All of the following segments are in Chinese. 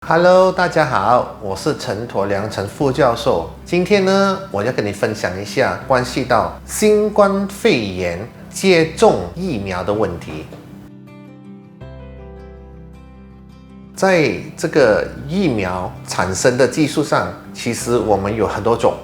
Hello，大家好，我是陈陀良陈副教授。今天呢，我要跟你分享一下关系到新冠肺炎接种疫苗的问题。在这个疫苗产生的技术上，其实我们有很多种，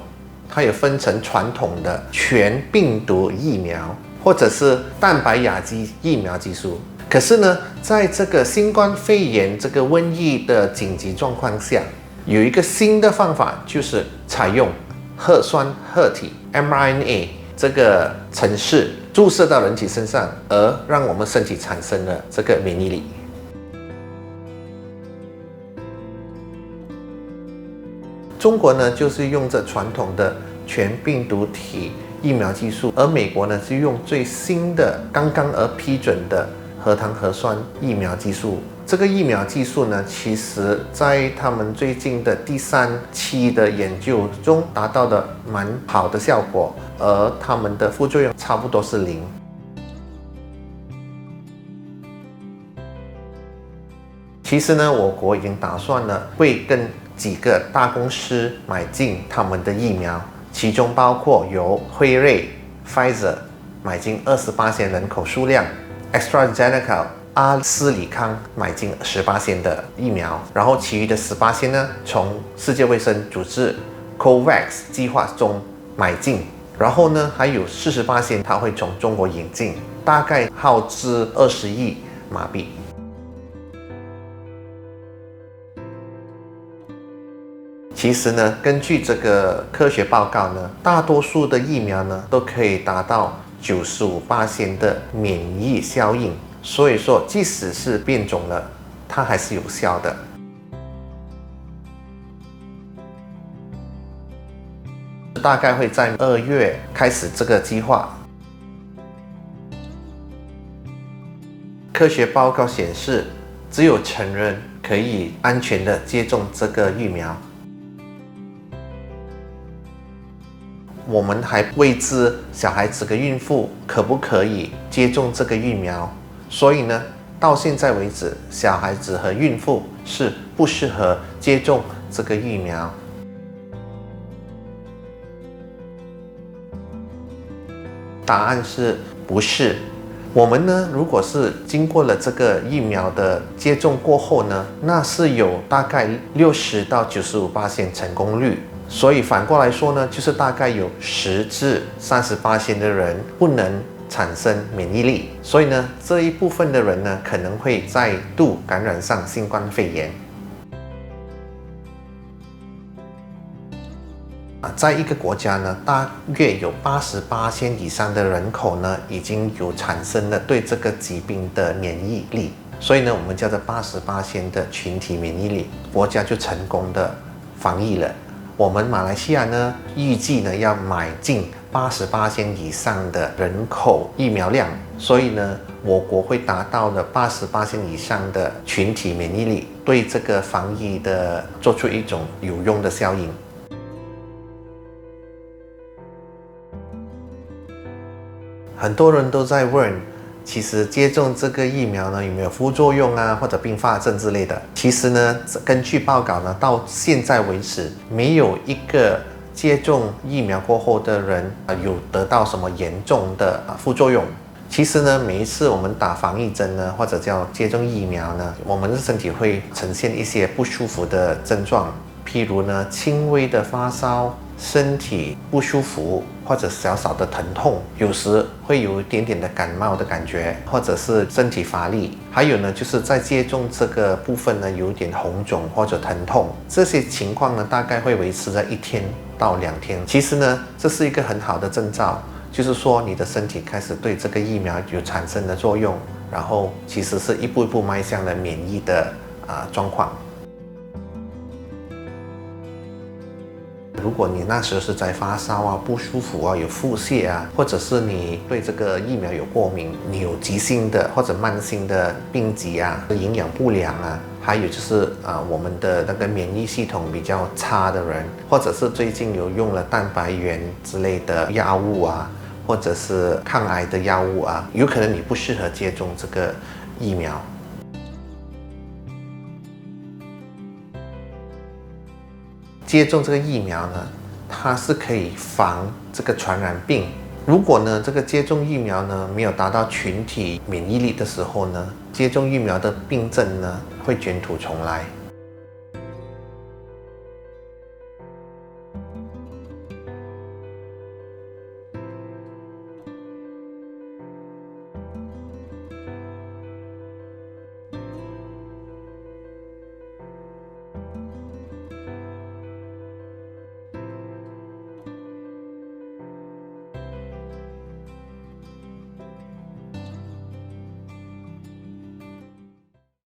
它有分成传统的全病毒疫苗，或者是蛋白亚基疫苗技术。可是呢，在这个新冠肺炎这个瘟疫的紧急状况下，有一个新的方法，就是采用核酸核体 mRNA 这个程式注射到人体身上，而让我们身体产生了这个免疫力。中国呢，就是用这传统的全病毒体疫苗技术，而美国呢，是用最新的刚刚批准的核糖核酸疫苗技术。这个疫苗技术呢，其实在他们最近的第3期的研究中达到了蛮好的效果，而他们的副作用差不多是0。其实呢，我国已经打算了会跟几个大公司买进他们的疫苗，其中包括由辉瑞 Pfizer 买进28%人口数量，AstraZeneca 阿斯利康买进18%的疫苗，然后其余的18%呢，从世界卫生组织 COVAX 计划中买进，然后呢，还有48%它会从中国引进，大概耗资20亿马币。其实呢，根据这个科学报告呢，大多数的疫苗呢都可以达到95%的免疫效应，所以说即使是变种了，它还是有效的。大概会在2月开始这个计划。科学报告显示，只有成人可以安全的接种这个疫苗。我们还未知小孩子跟孕妇可不可以接种这个疫苗，所以呢，到现在为止，小孩子和孕妇是不适合接种这个疫苗。答案是不是。我们呢，如果是经过了这个疫苗的接种过后呢，那是有大概60到95%成功率。所以反过来说呢，就是大概有10至30%的人不能产生免疫力，所以呢，这一部分的人呢，可能会再度感染上新冠肺炎。在一个国家呢，大约有80%以上的人口呢，已经有产生了对这个疾病的免疫力，所以呢，我们叫做80%的群体免疫力，国家就成功的防疫了。我们马来西亚呢，预计呢要买进80%以上的人口疫苗量，所以呢，我国会达到了80%以上的群体免疫力，对这个防疫的做出一种有用的效应。很多人都在问，其实接种这个疫苗呢，有没有副作用啊，或者并发症之类的？其实呢，根据报告呢，到现在为止，没有一个接种疫苗过后的人有得到什么严重的副作用。其实呢，每一次我们打防疫针呢，或者叫接种疫苗呢，我们的身体会呈现一些不舒服的症状，譬如呢，轻微的发烧、身体不舒服，或者小小的疼痛，有时会有一点点的感冒的感觉，或者是身体乏力，还有呢，就是在接种这个部分呢，有点红肿或者疼痛，这些情况呢，大概会维持在1天到2天。其实呢，这是一个很好的征兆，就是说你的身体开始对这个疫苗有产生的作用，然后其实是一步一步迈向了免疫的状况。如果你那时候是在发烧啊、不舒服啊、有腹泻啊，或者是你对这个疫苗有过敏，你有急性的或者慢性的病疾啊、营养不良啊，还有就是我们的那个免疫系统比较差的人，或者是最近有用了蛋白原之类的药物啊，或者是抗癌的药物啊，有可能你不适合接种这个疫苗。接种这个疫苗呢，它是可以防这个传染病。如果呢这个接种疫苗呢没有达到群体免疫力的时候呢，接种疫苗的病症呢会卷土重来。